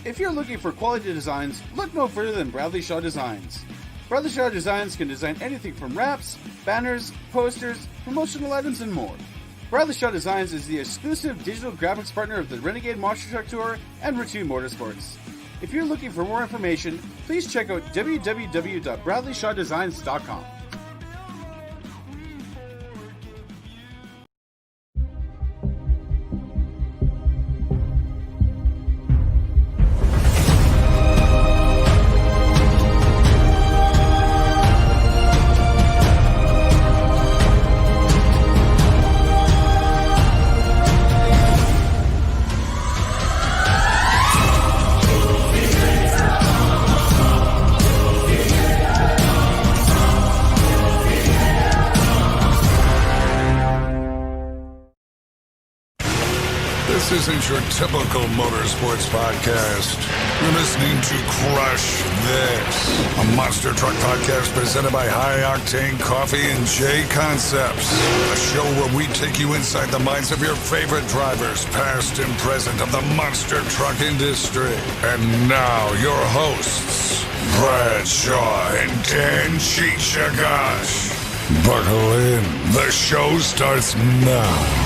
If you're looking for quality designs, look no further than Bradley Shaw Designs. Bradley Shaw Designs can design anything from wraps, banners, posters, promotional items, and more. Bradley Shaw Designs is the exclusive digital graphics partner of the Renegade Monster Truck Tour and Route 2 Motorsports. If you're looking for more information, please check out www.bradleyshawdesigns.com. This isn't your typical motorsports podcast. You're listening to Crush This, a monster truck podcast presented by High Octane Coffee and J Concepts. A show where we take you inside the minds of your favorite drivers, past and present, of the monster truck industry. And now, your hosts, Brad Shaw and Dan Chichagash. Buckle in. The show starts now.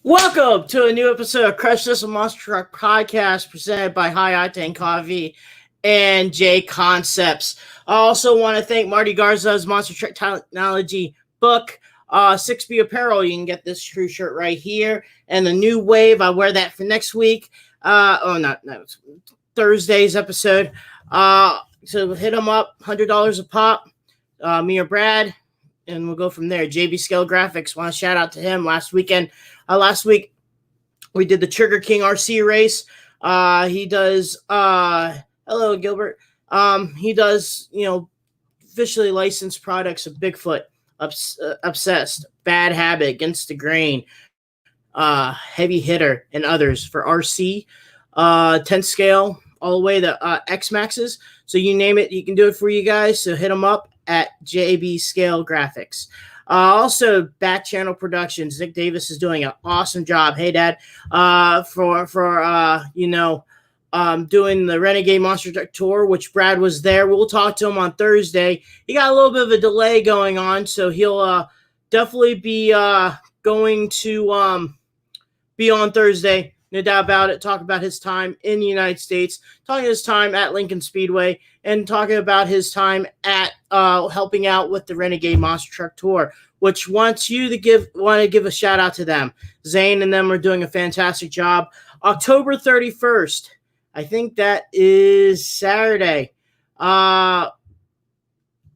Welcome to a new episode of CrushThis, a monster truck podcast presented by High Octane Coffee and J Concepts. I also want to thank Marty Garza's Monster Truck Technology book, 6B Apparel. You can get this true shirt right here. And the new wave, I wear that for next week. Thursday's episode. So hit them up, $100 a pop, me or Brad, and we'll go from there. JB Scale Graphics, want to shout out to him last week, we did the Trigger King RC race. He does, hello, Gilbert. He does, officially licensed products of Bigfoot, Obsessed, Bad Habit, Against the Grain, Heavy Hitter, and others for RC, 10 scale, all the way to X Maxes. So you name it, he can do it for you guys. So hit him up at JB Scale Graphics. Also, Back Channel Productions. Nick Davis is doing an awesome job. Hey, Dad, for doing the Renegade Monster Truck Tour, which Brad was there. We'll talk to him on Thursday. He got a little bit of a delay going on, so he'll definitely be going to be on Thursday. No doubt about it. Talk about his time in the United States, talking his time at Lincoln Speedway, and talking about his time at helping out with the Renegade Monster Truck Tour, which wants you to give a shout out to them. Zane and them are doing a fantastic job. October 31st, I think that is Saturday.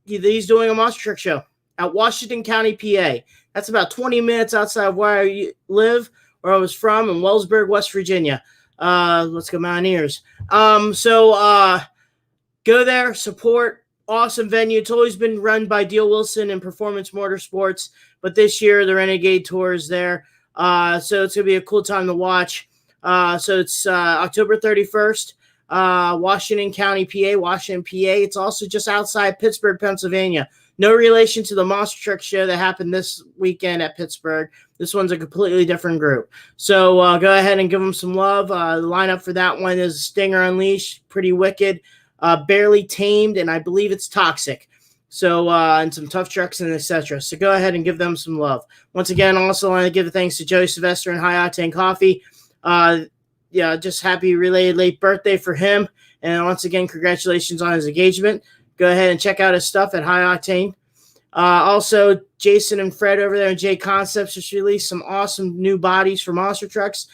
He's doing a monster truck show at Washington County, PA. That's about 20 minutes outside of where I live, where I was from, in Wellsburg, West Virginia. Let's go Mountaineers. So go there, support. Awesome venue. It's always been run by Deal Wilson and Performance Motorsports, but this year the Renegade Tour is there. So it's going to be a cool time to watch. So it's October 31st, Washington County, PA, Washington, PA. It's also just outside Pittsburgh, Pennsylvania. No relation to the Monster Truck Show that happened this weekend at Pittsburgh. This one's a completely different group. So go ahead and give them some love. The lineup for that one is Stinger Unleashed, Pretty Wicked, Barely Tamed, and I believe it's Toxic. So, and some tough trucks and etc. So go ahead and give them some love. Once again, also want to give thanks to Joey Sylvester and High Octane Coffee. Just happy related late birthday for him. And once again, congratulations on his engagement. Go ahead and check out his stuff at High Octane. Also, Jason and Fred over there in J Concepts just released some awesome new bodies for monster trucks.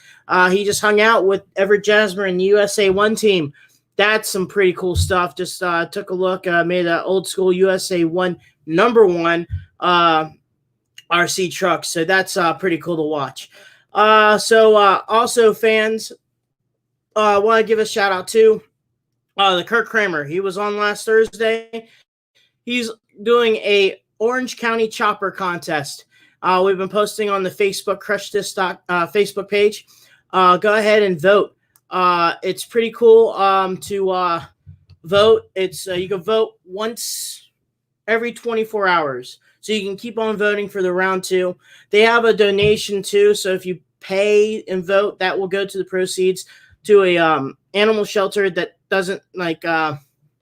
He just hung out with Everett Jasmer and the USA 1 team. That's some pretty cool stuff. Just took a look, made an old school USA 1 #1 RC truck. So that's pretty cool to watch. Also, fans, want to give a shout out to the Kirk Kramer. He was on last Thursday. He's doing a Orange County Chopper contest. We've been posting on the Facebook CrushThis Facebook page. Go ahead and vote. It's pretty cool to vote. It's you can vote once every 24 hours. So you can keep on voting for the round 2. They have a donation too. So if you pay and vote, that will go to the proceeds to a animal shelter that doesn't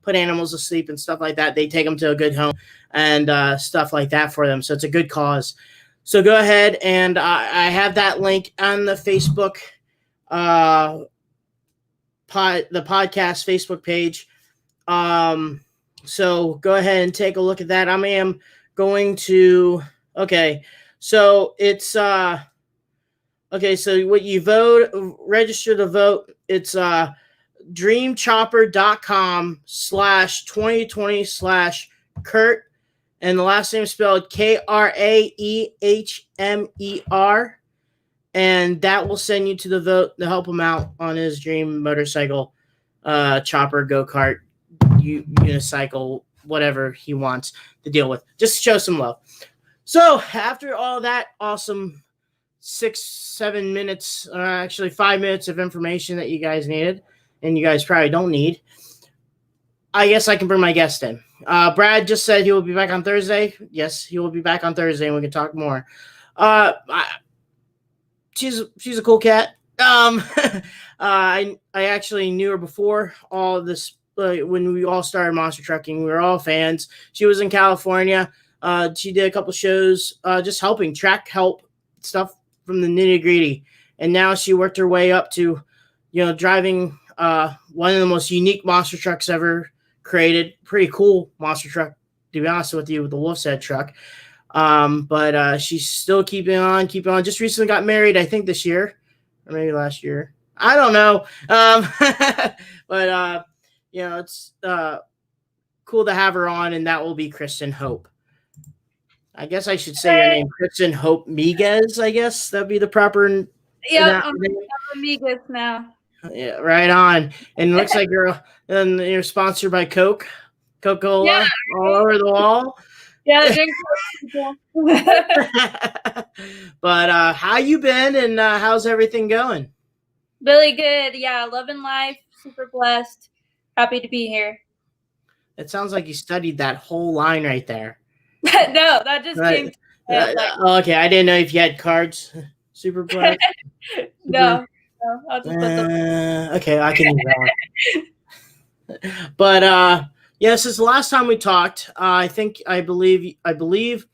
put animals to sleep and stuff like that. They take them to a good home and stuff like that for them. So it's a good cause. So go ahead, and I have that link on the Facebook, the podcast Facebook page. So go ahead and take a look at that. I am going to. Okay, so it's okay. So what you vote, register to vote. It's dreamchopper.com/2020/Kurt. And the last name is spelled Kraehmer. And that will send you to the vote to help him out on his dream motorcycle, chopper, go-kart, unicycle, whatever he wants to deal with. Just show some love. So after all that awesome 6-7 minutes, actually 5 minutes of information that you guys needed, and you guys probably don't need, I guess I can bring my guest in. Brad just said he will be back on Thursday. Yes, he will be back on Thursday, and we can talk more. She's a cool cat. I actually knew her before all of this. When we all started monster trucking, we were all fans. She was in California. She did a couple shows, just helping track help stuff from the nitty gritty, and now she worked her way up to, driving one of the most unique monster trucks ever created. Pretty cool monster truck, to be honest with you, with the Wolf's Head truck. But she's still keeping on. Just recently got married, I think this year or maybe last year. I don't know. But it's cool to have her on, and that will be Kristen Hope. I guess I should say your name, Kristen Hope Miguez. I guess that'd be the proper. Yeah, I'm Miguez now. Yeah, right on. And it looks like you're sponsored by Coca-Cola, all over the wall. Yeah, drink But how you been, and how's everything going? Really good. Yeah, loving life. Super blessed. Happy to be here. It sounds like you studied that whole line right there. No, that just came. Okay, I didn't know if you had cards. Super blessed. No, I'll just put them. Okay, I can use that one. But since the last time we talked, I believe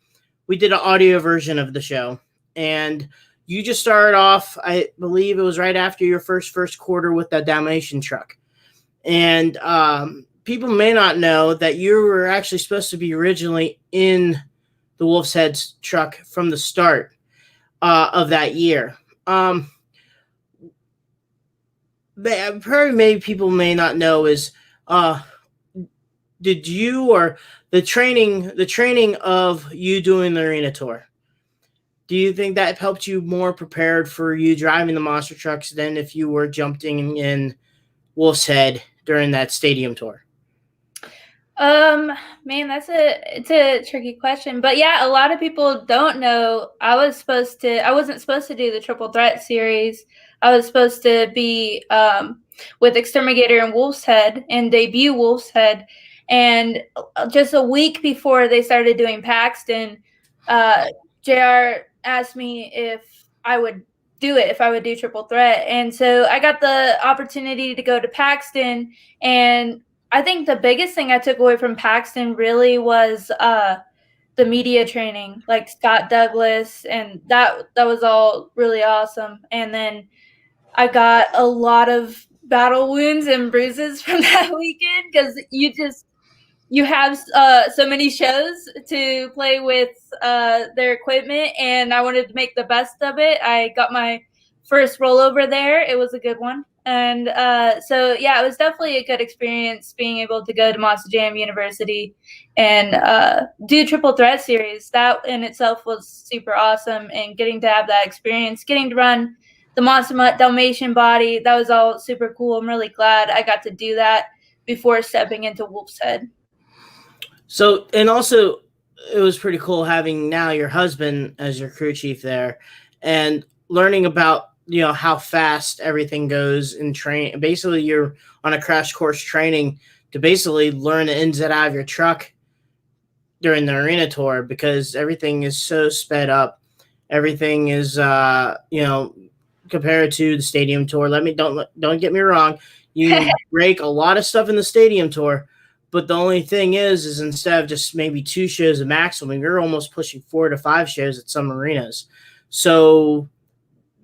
we did an audio version of the show, and you just started off. I believe it was right after your first quarter with that Dalmatian truck, and people may not know that you were actually supposed to be originally in the Wolf's Head truck from the start of that year. Maybe people may not know is, did you, or the training of you doing the arena tour, do you think that helped you more prepared for you driving the monster trucks than if you were jumping in Wolf's Head during that stadium tour? Man, it's a tricky question, but yeah, a lot of people don't know. I wasn't supposed to do the Triple Threat series. I was supposed to be with Exterminator and Wolf's Head and debut Wolf's Head, and just a week before they started doing Paxton, JR asked me if I would do Triple Threat, and so I got the opportunity to go to Paxton. And I think the biggest thing I took away from Paxton really was the media training, like Scott Douglas, and that was all really awesome. And then I got a lot of battle wounds and bruises from that weekend, because you have so many shows to play with their equipment, and I wanted to make the best of it. I got my first rollover there. It was a good one. And so, yeah, it was definitely a good experience being able to go to Monster Jam University and do Triple Threat series. That in itself was super awesome, and getting to have that experience, getting to run the Monster Mutt Dalmatian body, that was all super cool. I'm really glad I got to do that before stepping into Wolf's Head. So, and also, it was pretty cool having now your husband as your crew chief there, and learning about how fast everything goes in train. Basically, you're on a crash course training to basically learn the ins and outs of your truck during the arena tour, because everything is so sped up. Everything is, compared to the stadium tour. Don't get me wrong. You break a lot of stuff in the stadium tour, but the only thing is instead of just maybe 2 shows at maximum, you're almost pushing 4 to 5 shows at some arenas. So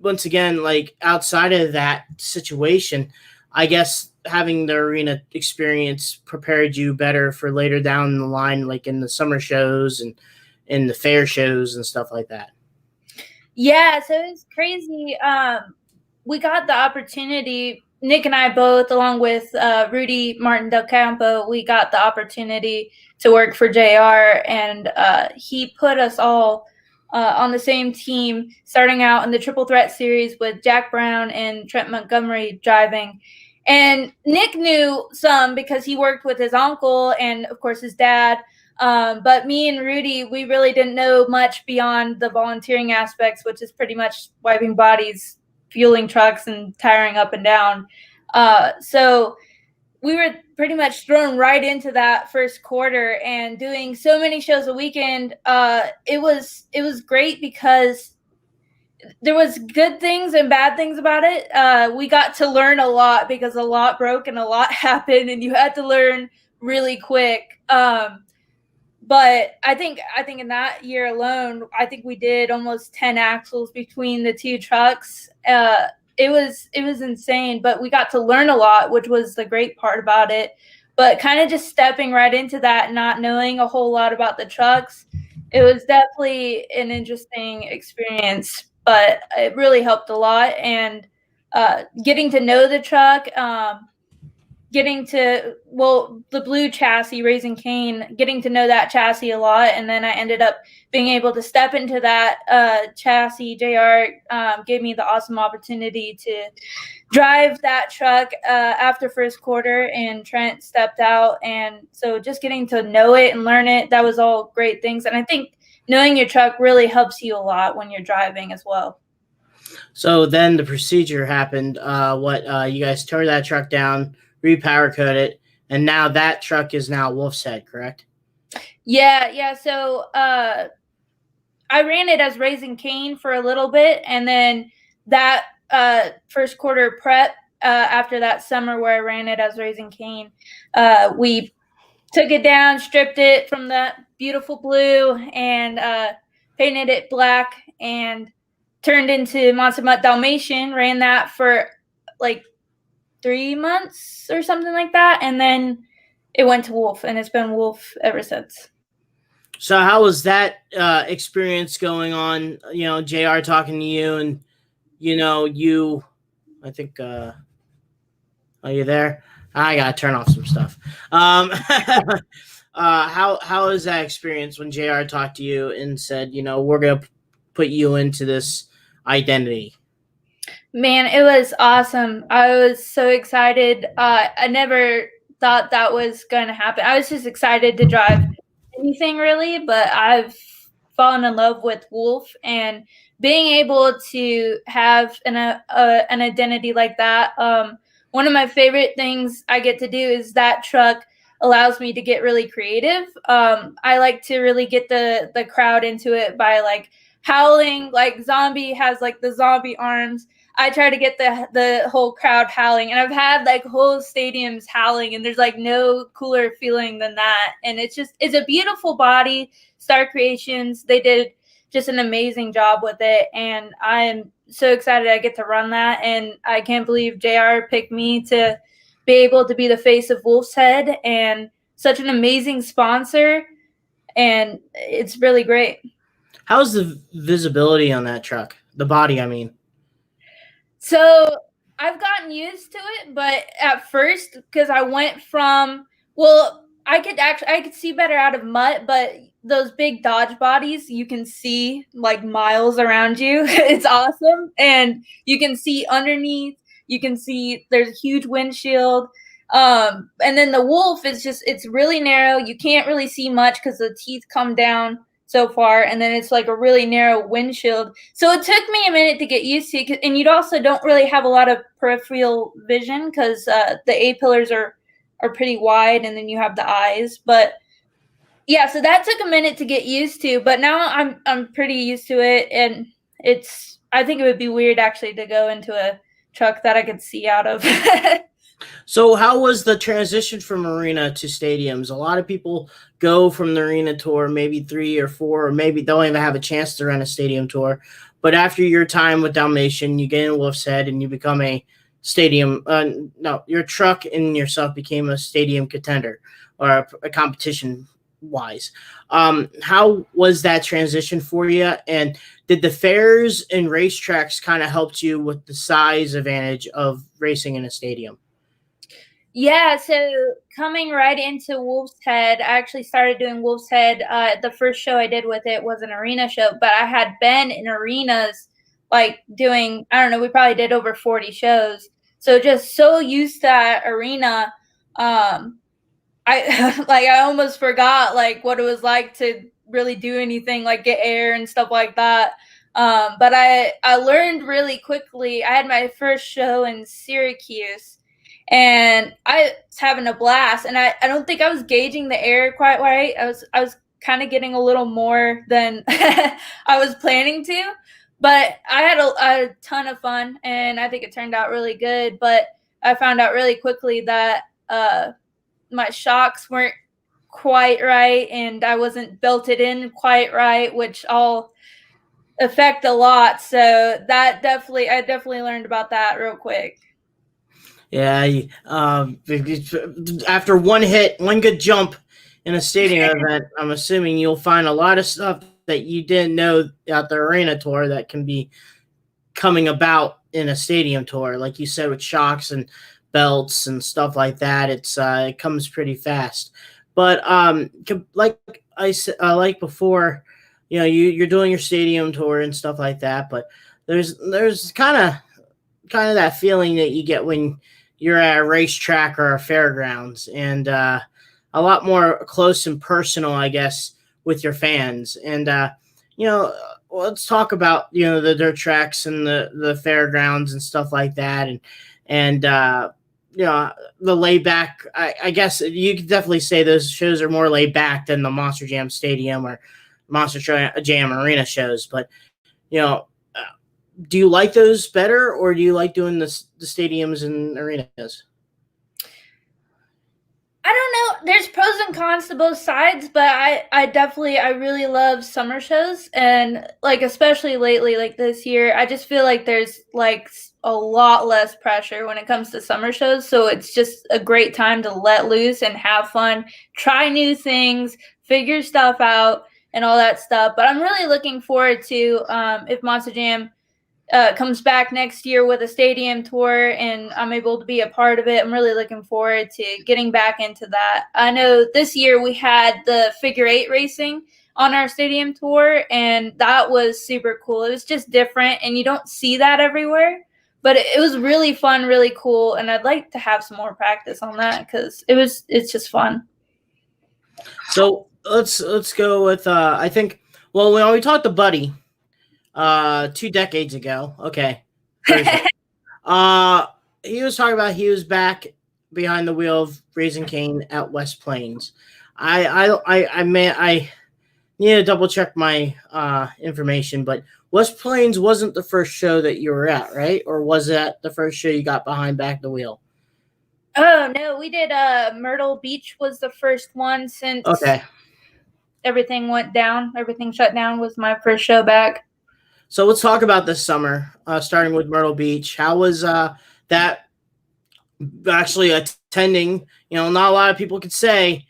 once again, like outside of that situation, I guess having the arena experience prepared you better for later down the line, like in the summer shows and in the fair shows and stuff like that. Yeah, so it's crazy. We got the opportunity, Nick and I both, along with Rudy Martin Del Campo, we got the opportunity to work for JR, and he put us all on the same team, starting out in the Triple Threat Series with Jack Brown and Trent Montgomery driving. And Nick knew some because he worked with his uncle and, of course, his dad. But me and Rudy, we really didn't know much beyond the volunteering aspects, which is pretty much wiping bodies, fueling trucks, and tiring up and down. So we were pretty much thrown right into that first quarter and doing so many shows a weekend. It was great because there was good things and bad things about it. We got to learn a lot because a lot broke and a lot happened, and you had to learn really quick. But I think in that year alone, I think we did almost 10 axles between the two trucks. It was insane, but we got to learn a lot, which was the great part about it. But kind of just stepping right into that, not knowing a whole lot about the trucks, it was definitely an interesting experience, but it really helped a lot. And getting to know the truck, getting to, the blue chassis, Raising Cane, getting to know that chassis a lot. And then I ended up being able to step into that chassis. JR gave me the awesome opportunity to drive that truck after first quarter, and Trent stepped out. And so just getting to know it and learn it, that was all great things. And I think knowing your truck really helps you a lot when you're driving as well. So then the procedure happened. You guys tore that truck down, repower coat it, and now that truck is now Wolf's Head, correct? Yeah. So I ran it as Raising Cane for a little bit, and then that first quarter prep after that summer where I ran it as Raising Cane, we took it down, stripped it from that beautiful blue, and painted it black, and turned into Monster Mutt Dalmatian. Ran that for like 3 months or something like that, and then it went to Wolf, and it's been Wolf ever since. So how was that experience going on? You know, JR talking to you, and I think, are you there? I gotta turn off some stuff. How is that experience when JR talked to you and said, we're gonna put you into this identity? Man, it was awesome. I was so excited. I never thought that was going to happen. I was just excited to drive anything really, but I've fallen in love with Wolf, and being able to have an identity like that. One of my favorite things I get to do is that truck allows me to get really creative. I like to really get the crowd into it by like howling, like Zombie has like the zombie arms. I try to get the whole crowd howling, and I've had like whole stadiums howling, and there's like no cooler feeling than that. And it's a beautiful body. Star Creations, they did just an amazing job with it, and I'm so excited I get to run that. And I can't believe JR picked me to be able to be the face of Wolf's Head, and such an amazing sponsor, and it's really great. How's the visibility on that truck? The body, I mean. So I've gotten used to it, but at first, because I went from, I could see better out of Mutt, but those big Dodge bodies, you can see like miles around you. It's awesome. And you can see underneath, you can see there's a huge windshield. And then the Wolf is it's really narrow. You can't really see much because the teeth come down so far, and then it's like a really narrow windshield. So it took me a minute to get used to, and you also don't really have a lot of peripheral vision because the A-pillars are pretty wide, and then you have the eyes. But yeah, so that took a minute to get used to, but now I'm pretty used to it, and I think it would be weird actually to go into a truck that I could see out of. So how was the transition from arena to stadiums? A lot of people go from the arena tour, maybe 3 or 4, or maybe don't even have a chance to run a stadium tour. But after your time with Dalmatian, you get in Wolf's Head and you become a stadium. No, your truck and yourself became a stadium contender or a competition wise. How was that transition for you? And did the fairs and racetracks kind of helped you with the size advantage of racing in a stadium? Yeah, so coming right into Wolf's Head, I actually started doing Wolf's Head. The first show I did with it was an arena show, but I had been in arenas like doing, I don't know, we probably did over 40 shows. So just so used to that arena, I like I almost forgot like what it was like to really do anything like get air and stuff like that. But I learned really quickly. I had my first show in Syracuse and I was having a blast, and I don't think I was gauging the air quite right. I was kind of getting a little more than I was planning to, but I had a ton of fun, and I think it turned out really good. But I found out really quickly that my shocks weren't quite right, and I wasn't belted in quite right, which all affect a lot. So I definitely learned about that real quick. Yeah, after one hit, one good jump in a stadium event, I'm assuming you'll find a lot of stuff that you didn't know at the arena tour that can be coming about in a stadium tour. Like you said, with shocks and belts and stuff like that, it comes pretty fast. But like I said, like before, you're doing your stadium tour and stuff like that. But there's kind of that feeling that you get when you're at a racetrack or a fairgrounds, and a lot more close and personal, I guess, with your fans. And let's talk about the dirt tracks and the fairgrounds and stuff like that, and the laid back. I guess you could definitely say those shows are more laid back than the Monster Jam Stadium or Monster Jam Arena shows. But do you like those better, or do you like doing the stadiums and arenas? I don't know. There's pros and cons to both sides, but I really love summer shows, and like especially lately, like this year, I just feel like there's like a lot less pressure when it comes to summer shows. So it's just a great time to let loose and have fun, try new things, figure stuff out, and all that stuff. But I'm really looking forward to if Monster Jam comes back next year with a stadium tour and I'm able to be a part of it. I'm really looking forward to getting back into that. I know this year we had the figure 8 racing on our stadium tour, and that was super cool. It was just different, and you don't see that everywhere, but it was really fun, really cool, and I'd like to have some more practice on that because it's just fun. So let's go with I think, well, when we talked to Buddy 2 decades ago. Okay. He was talking about he was back behind the wheel of Raising Cane at West Plains. I need to double check my information, but West Plains wasn't the first show that you were at, right? Or was that the first show you got behind back the wheel? Oh no, we did Myrtle Beach was the first one since everything went down. Everything shut down was my first show back. So let's talk about this summer, starting with Myrtle Beach. How was that actually attending? Not a lot of people could say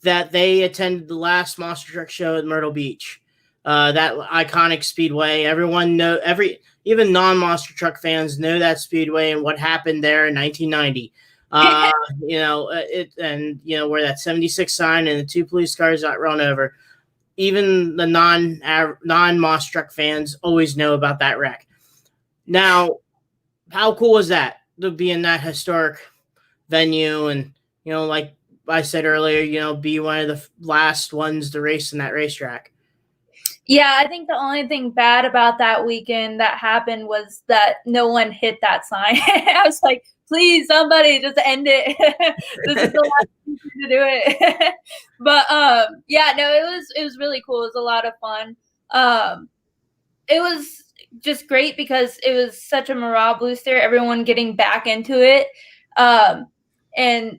that they attended the last Monster Truck show at Myrtle Beach, that iconic speedway. Everyone even non-Monster Truck fans know that speedway and what happened there in 1990. Where that 76 sign and the 2 police cars got run over. Even the non-Monster Truck fans always know about that wreck. Now, how cool was that to be in that historic venue and, like I said earlier, be one of the last ones to race in that racetrack? Yeah, I think the only thing bad about that weekend that happened was that no one hit that sign. I was like, please, somebody just end it. This is the last reason to do it. But it was really cool. It was a lot of fun. It was just great because it was such a morale booster, everyone getting back into it. And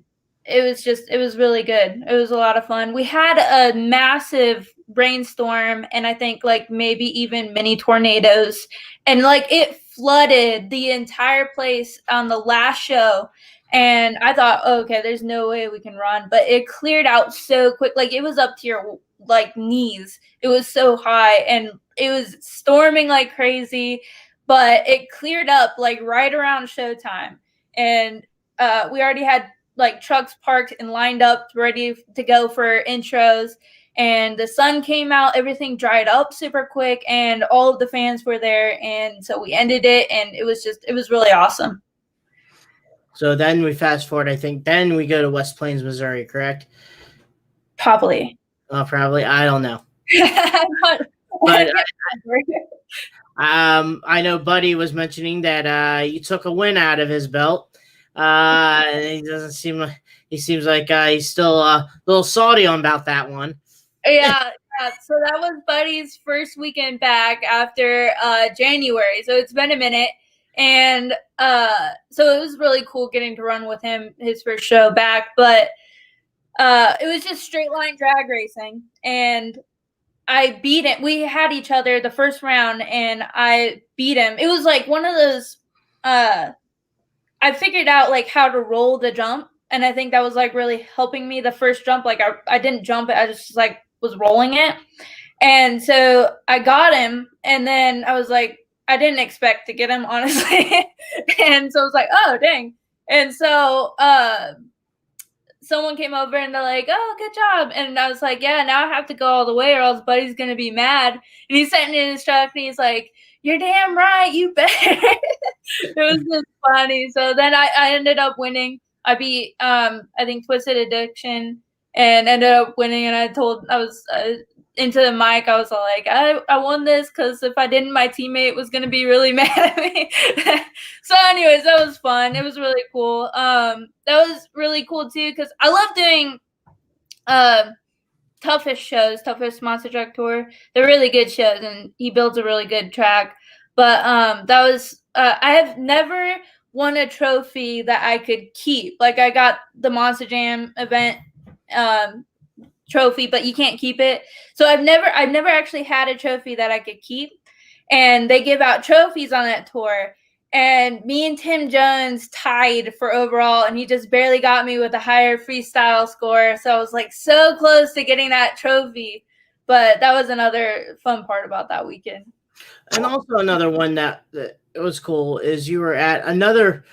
it was really good. It was a lot of fun. We had a massive rainstorm and I think like maybe even mini tornadoes, and like it flooded the entire place on the last show. And I thought, oh, okay, there's no way we can run, but it cleared out so quick. Like it was up to your like knees. It was so high and it was storming like crazy, but it cleared up like right around showtime. And we already had like trucks parked and lined up ready to go for intros, and the sun came out, everything dried up super quick, and all of the fans were there, and so we ended it, and it was really awesome. So then we fast forward, I think then we go to West Plains, Missouri, correct? Probably. Probably, I don't know. But I know Buddy was mentioning that you took a win out of his belt. He doesn't seem like he seems like he's still a little salty on about that one. Yeah. So that was Buddy's first weekend back after January. So it's been a minute. And so it was really cool getting to run with him his first show back. But it was just straight line drag racing. And I beat him. We had each other the first round and I beat him. It was like one of those I figured out like how to roll the jump, and I think that was like really helping me the first jump. Like I didn't jump it, I just like was rolling it. And so I got him, and then I was like, I didn't expect to get him, honestly. And so I was like, oh dang. And so someone came over and they're like, oh, good job. And I was like, yeah, now I have to go all the way or else Buddy's gonna be mad. And he's sitting in his truck and he's like, you're damn right, you better. It was just funny. So then I ended up winning. I beat I think Twisted Addiction and ended up winning. And I was into the mic. I was like, I won this because if I didn't, my teammate was gonna be really mad at me. So anyways, that was fun. It was really cool. That was really cool too because I love doing Toughest Monster Truck Tour. They're really good shows, and he builds a really good track. But that was I have never won a trophy that I could keep. Like I got the Monster Jam event trophy, but you can't keep it. So I've never actually had a trophy that I could keep. And they give out trophies on that tour. And me and Tim Jones tied for overall, and he just barely got me with a higher freestyle score. So I was like so close to getting that trophy. But that was another fun part about that weekend. And also another one that it was cool is you were at another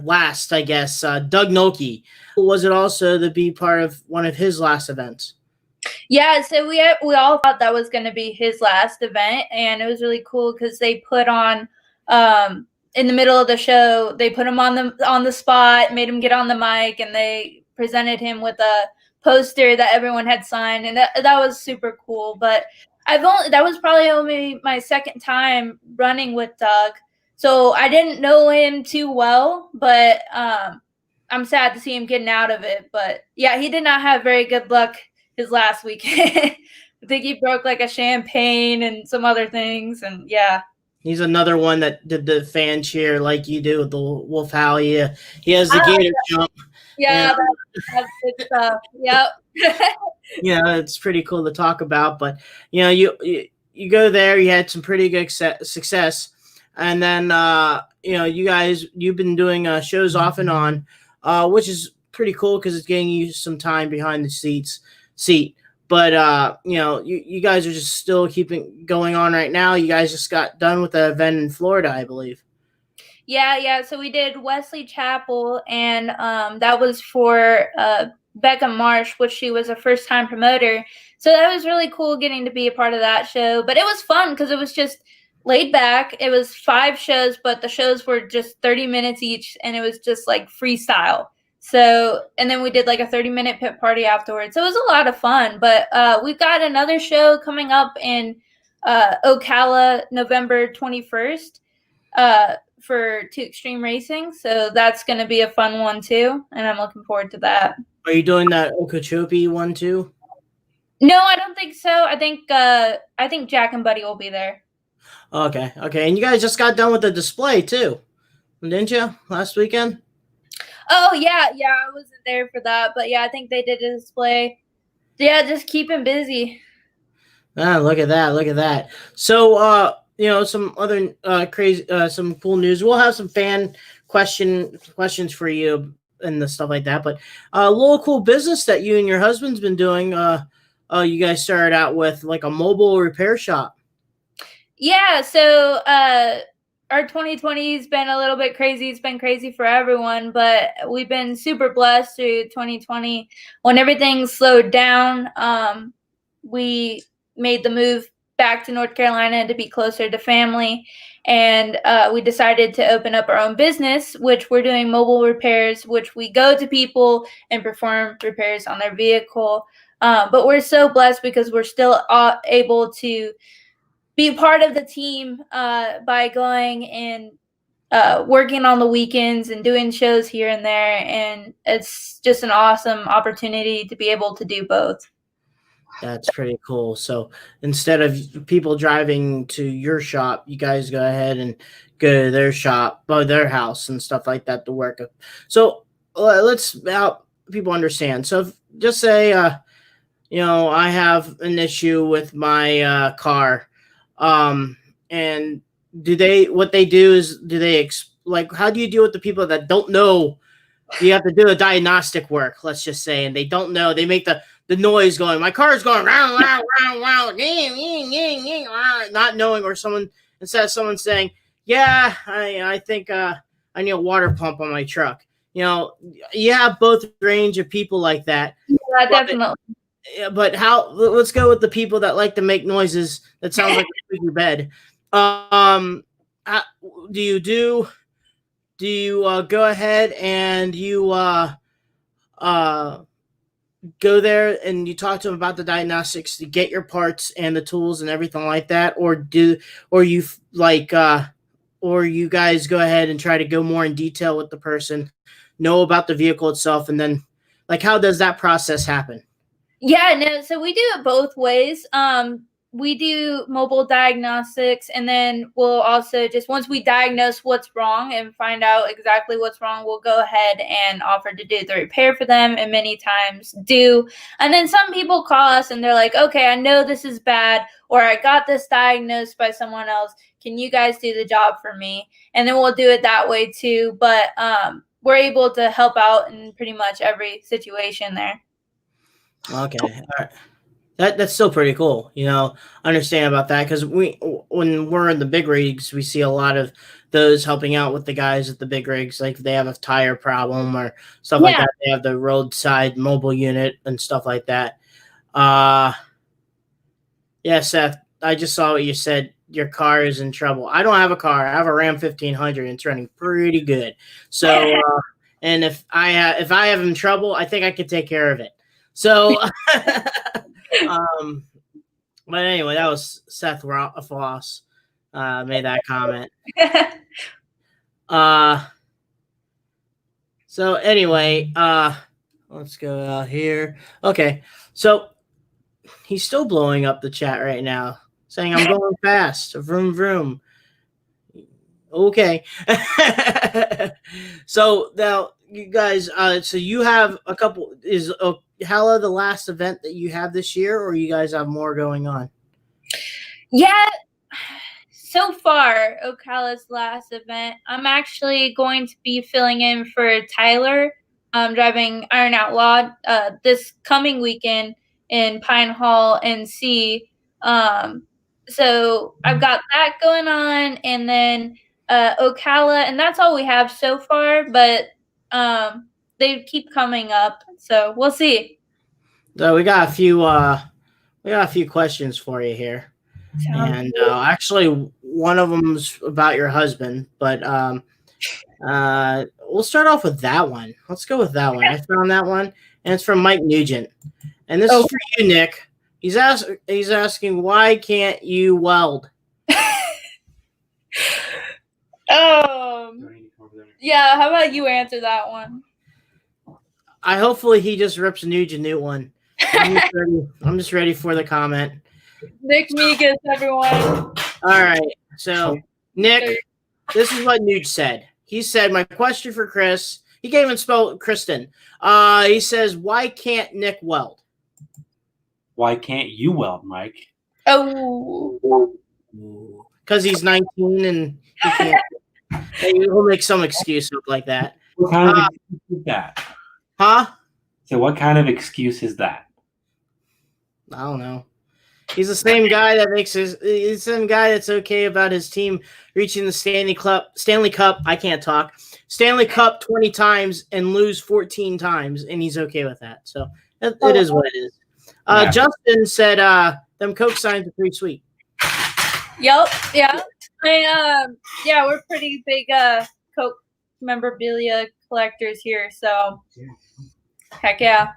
last, I guess, Doug Nolte. Was it also to be part of one of his last events? Yeah, so we all thought that was going to be his last event, and it was really cool because they put on in the middle of the show, they put him on the spot, made him get on the mic, and they presented him with a poster that everyone had signed, and that was super cool. But that was probably only my second time running with Doug, so I didn't know him too well, but I'm sad to see him getting out of it. But yeah, he did not have very good luck his last weekend. I think he broke like a champagne and some other things, and yeah. He's another one that did the fan cheer like you do with the Wolf Howl. He has the gator jump. Yeah, that's good stuff. Yep. Yeah, it's pretty cool to talk about. But you go there, you had some pretty good success, and then you've been doing shows off and on, which is pretty cool because it's getting you some time behind the seat. But you guys are just still keeping going on right now. You guys just got done with the event in Florida, I believe. Yeah. So we did Wesley Chapel, and that was for Becca Marsh, which she was a first-time promoter. So that was really cool getting to be a part of that show. But it was fun because it was just laid back. It was 5 shows, but the shows were just 30 minutes each, and it was just like freestyle. So, and then we did like a 30-minute pit party afterwards. So it was a lot of fun. But we've got another show coming up in Ocala, November 21st for 2 Extreme Racing. So that's going to be a fun one too. And I'm looking forward to that. Are you doing that Okeechobee one too? No, I don't think so. I think Jack and Buddy will be there. Okay. And you guys just got done with the display too, didn't you? Last weekend? Oh yeah, I wasn't there for that, but yeah, I think they did a display. Yeah, just keeping busy. Ah, look at that. So, some other crazy, some cool news. We'll have some fan questions for you and the stuff like that. But a little cool business that you and your husband's been doing. You guys started out with like a mobile repair shop. Yeah, so our 2020 has been a little bit crazy. It's been crazy for everyone, but we've been super blessed through 2020. When everything slowed down, we made the move back to North Carolina to be closer to family. And we decided to open up our own business, which we're doing mobile repairs, which we go to people and perform repairs on their vehicle. But we're so blessed because we're still able to be part of the team by going and working on the weekends and doing shows here and there. And it's just an awesome opportunity to be able to do both. That's pretty cool. So instead of people driving to your shop, you guys go ahead and go to their shop, their house and stuff like that to work. So let's help people understand. So just say, I have an issue with my car. And what they do is, how do you deal with the people that don't know? You have to do a diagnostic work, let's just say, and they don't know. They make the noise going, my car is going round, round, round, round, not knowing, or instead of someone saying, yeah, I think I need a water pump on my truck. You have both range of people like that. Yeah, definitely. But let's go with the people that like to make noises that sound like a squeaky bed. Do you go ahead and you go there and you talk to them about the diagnostics to get your parts and the tools and everything like that, or you guys go ahead and try to go more in detail with the person, know about the vehicle itself, and then how does that process happen? Yeah, no, so we do it both ways. We do mobile diagnostics, and then we'll also once we diagnose what's wrong and find out exactly what's wrong, we'll go ahead and offer to do the repair for them, and many times do. And then some people call us and they're like, okay, I know this is bad, or I got this diagnosed by someone else. Can you guys do the job for me? And then we'll do it that way too. But we're able to help out in pretty much every situation there. Okay. All right. That's still pretty cool. Understand about that, because when we're in the big rigs, we see a lot of those helping out with the guys at the big rigs. Like if they have a tire problem or stuff like that, they have the roadside mobile unit and stuff like that. Yeah, Seth, I just saw what you said. Your car is in trouble. I don't have a car. I have a Ram 1500. And it's running pretty good. So, and if I have in trouble, I think I could take care of it. So, but anyway, that was Seth Floss made that comment. So anyway, let's go out here. Okay, so he's still blowing up the chat right now, saying I'm going fast. Vroom vroom. Okay. So now you guys, so you have a couple. Is Ocala the last event that you have this year, or you guys have more going on? Yeah, so far Ocala's last event. I'm actually going to be filling in for Tyler, driving Iron Outlaw this coming weekend in Pine Hall, NC. So I've got that going on, and then Ocala, and that's all we have so far, but they keep coming up, so we'll see. So we got a few questions for you here. And actually one of them's about your husband, but we'll start off with that one. Let's go with that one. I found that one, and it's from Mike Nugent, and this is for you, Nick. He's asking, why can't you weld? Yeah, how about you answer that one? Hopefully he just rips a new one. I'm just ready for the comment. Nick Megas, everyone. All right. So, Nick, this is what Nuge said. He said, my question for Chris, he can't even spell Kristen. He says, why can't Nick weld? Why can't you weld, Mike? Oh. Because he's 19 and he can't. He'll make some excuse like that. What kind of excuse is that? Huh? So what kind of excuse is that? I don't know. He's the same guy that he's the same guy that's okay about his team reaching the Stanley Cup. I can't talk. Stanley Cup 20 times and lose 14 times, and he's okay with that. So it is what it is. Yeah. Justin said, "Them Coke signs are pretty sweet." Yep. Yeah. Yeah, we're pretty big Coke memorabilia collectors here. So, heck yeah.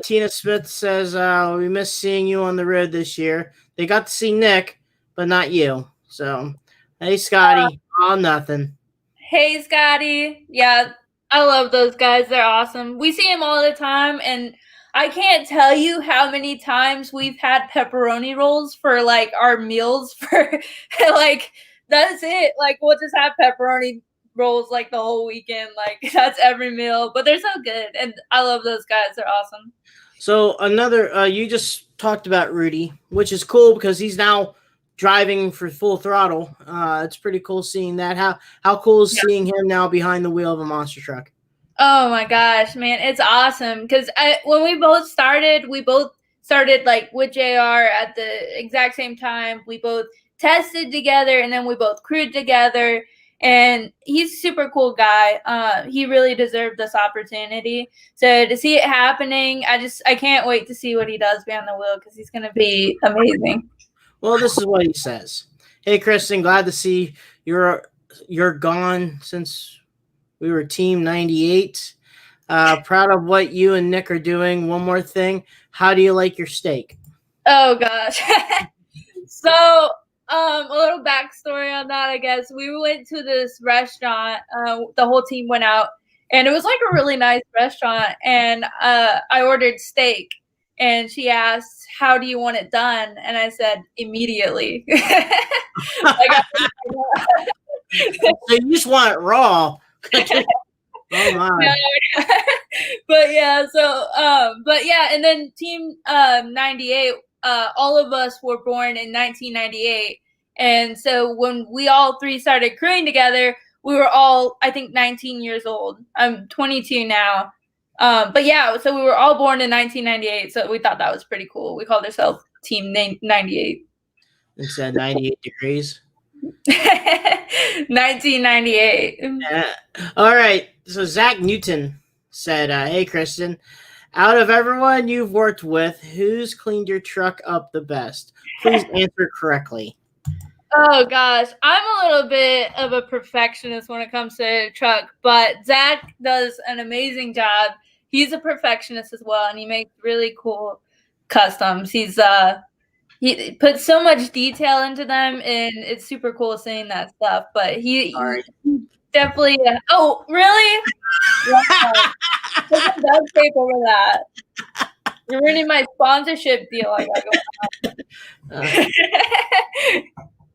Tina Smith says, we miss seeing you on the road this year. They got to see Nick, but not you. So, hey, Scotty. Nothing. Hey, Scotty. Yeah, I love those guys. They're awesome. We see them all the time, and I can't tell you how many times we've had pepperoni rolls for, like, our meals for, like, that's it. Like, we'll just have pepperoni rolls, like, the whole weekend. Like, that's every meal. But they're so good, and I love those guys. They're awesome. So, another, you just talked about Rudy, which is cool because he's now driving for full throttle. It's pretty cool seeing that. How cool is seeing him now behind the wheel of a monster truck? Oh my gosh, man, it's awesome because when we both started like with JR at the exact same time. We both tested together, and then we both crewed together. And he's a super cool guy. He really deserved this opportunity. So to see it happening, I can't wait to see what he does behind the wheel because he's going to be amazing. Well, this is what he says. Hey, Kristen, glad to see you're gone since we were Team 98. Proud of what you and Nick are doing. One more thing. How do you like your steak? Oh, gosh. So, a little backstory on that, I guess. We went to this restaurant. The whole team went out, and it was like a really nice restaurant. And I ordered steak, and she asked, "How do you want it done?" And I said, "Immediately." So you just want it raw. Oh my. But yeah, and then Team 98, all of us were born in 1998. And so when we all three started crewing together, we were all, I think, 19 years old. I'm 22 now. But yeah, so we were all born in 1998. So we thought that was pretty cool. We called ourselves Team 98. It's at 98 degrees. 1998. Yeah. All right. So Zach Newton said, hey, Kristen, out of everyone you've worked with, who's cleaned your truck up the best? Please answer correctly. Oh, gosh. I'm a little bit of a perfectionist when it comes to truck, but Zach does an amazing job. He's a perfectionist as well, and he makes really cool customs. He puts so much detail into them, and it's super cool seeing that stuff. But he definitely. Oh, really? Put some duct tape over that. You're ruining my sponsorship deal. I got going on.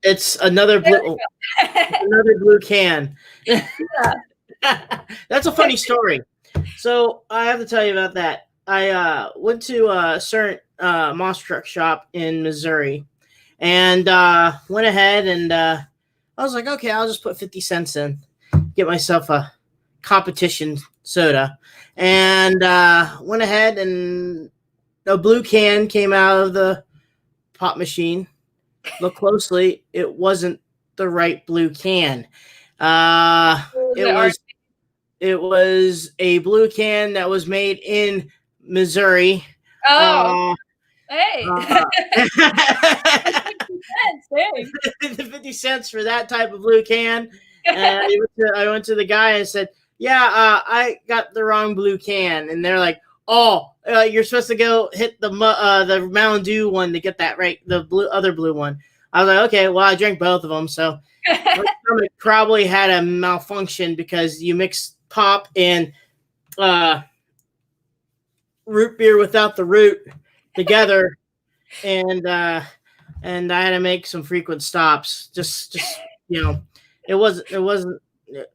It's another blue can. Yeah. That's a funny story. So I have to tell you about that. I went to a certain monster truck shop in Missouri, and went ahead and I was like, okay, I'll just put 50 cents in, get myself a competition soda, and went ahead and a blue can came out of the pop machine. Look closely, it wasn't the right blue can. It was a blue can that was made in Missouri. Oh, hey. 50 cents for that type of blue can. And I went to the guy and said, yeah, I got the wrong blue can. And they're like, oh, you're supposed to go hit the Mountain Dew one to get that right, the other blue one. I was like, okay, well, I drank both of them, so my stomach probably had a malfunction because you mix pop and root beer without the root together, and and I had to make some frequent stops. Just it wasn't.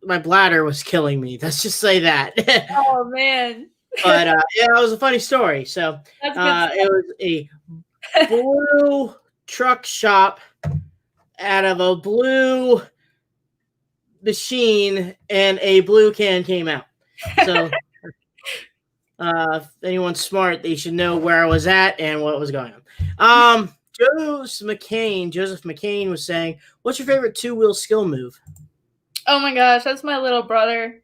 My bladder was killing me. Let's just say that. Oh man, But yeah, it was a funny story. So that's good. it was a blue truck shop out of a blue machine, and a blue can came out. So if anyone's smart, they should know where I was at and what was going on. Joseph McCain was saying, "What's your favorite two-wheel skill move?" Oh my gosh, that's my little brother.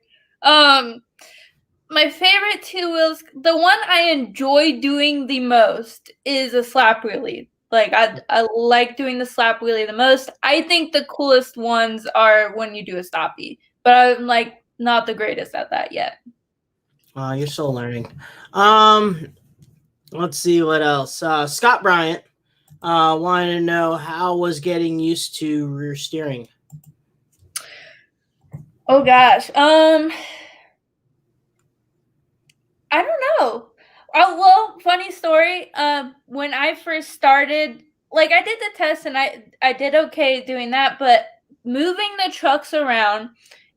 My favorite two wheels, the one I enjoy doing the most is a slap wheelie. Like I like doing the slap wheelie the most. I think the coolest ones are when you do a stoppie, but I'm like not the greatest at that yet. You're still learning. Let's see what else. Scott Bryant wanted to know how was getting used to rear steering. Oh gosh. I don't know. Oh, well, funny story. When I first started, like I did the test and I did okay doing that, but moving the trucks around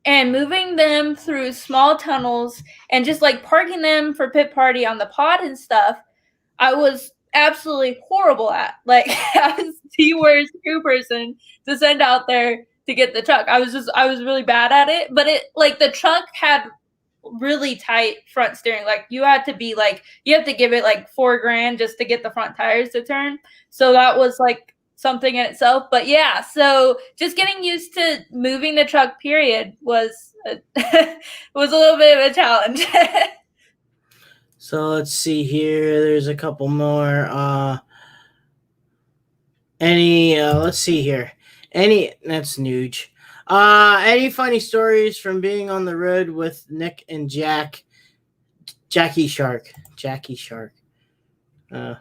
and moving them through small tunnels and just like parking them for pit party on the pod and stuff, I was absolutely horrible at. Like I was the worst crew person to send out there to get the truck. I was really bad at it, but it like the truck had really tight front steering. Like you have to give it like $4,000 just to get the front tires to turn. So that was like something in itself. But yeah, so just getting used to moving the truck period was was a little bit of a challenge. So let's see here. There's a couple more. Let's see here. That's Nuge. Any funny stories from being on the road with Nick and Jackie Shark? I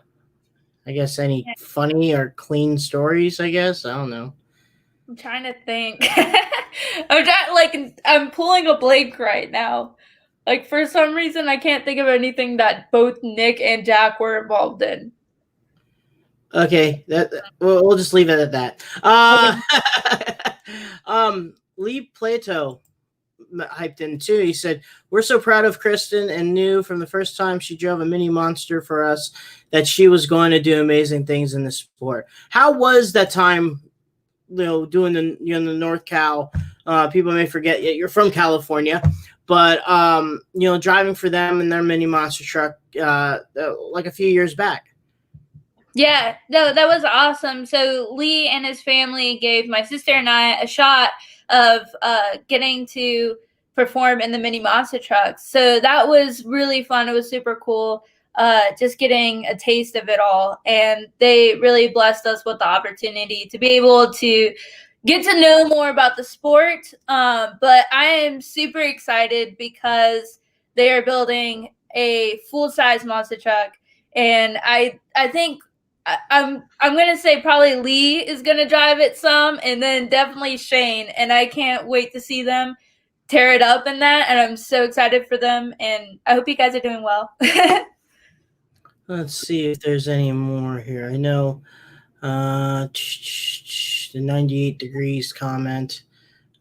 guess any funny or clean stories, I guess. I don't know. I'm trying to think. I'm pulling a blank right now. Like for some reason I can't think of anything that both Nick and Jack were involved in. Okay, we'll just leave it at that. Lee Plato hyped in too. He said, "We're so proud of Kristen and knew from the first time she drove a mini monster for us that she was going to do amazing things in the sport." How was that time? Doing the North Cal. People may forget you're from California, but driving for them in their mini monster truck like a few years back. Yeah, no, that was awesome. So Lee and his family gave my sister and I a shot of getting to perform in the mini monster trucks. So that was really fun. It was super cool. Just getting a taste of it all. And they really blessed us with the opportunity to be able to get to know more about the sport. But I am super excited because they are building a full-size monster truck. And I think I'm gonna say probably Lee is gonna drive it some, and then definitely Shane. And I can't wait to see them tear it up in that. And I'm so excited for them. And I hope you guys are doing well. Let's see if there's any more here. I know the 98 degrees comment.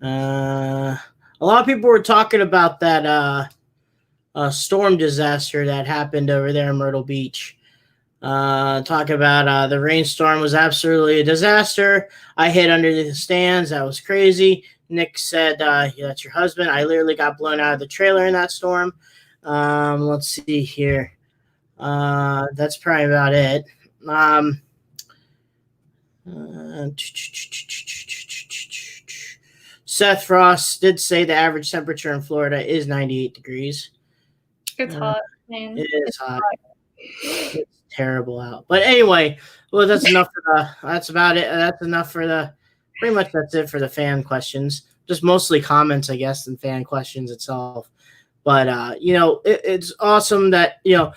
A lot of people were talking about that storm disaster that happened over there in Myrtle Beach. Talk about the rainstorm was absolutely a disaster. I hid under the stands. That was crazy. Nick said, that's your husband. I literally got blown out of the trailer in that storm. Let's see here. That's probably about it. Seth Frost did say the average temperature in Florida is 98 degrees. It's hot, man. It is hot. It's terrible out. But anyway, well, that's enough that's about it. That's it for the fan questions. Just mostly comments, I guess, than fan questions itself. But it's awesome that you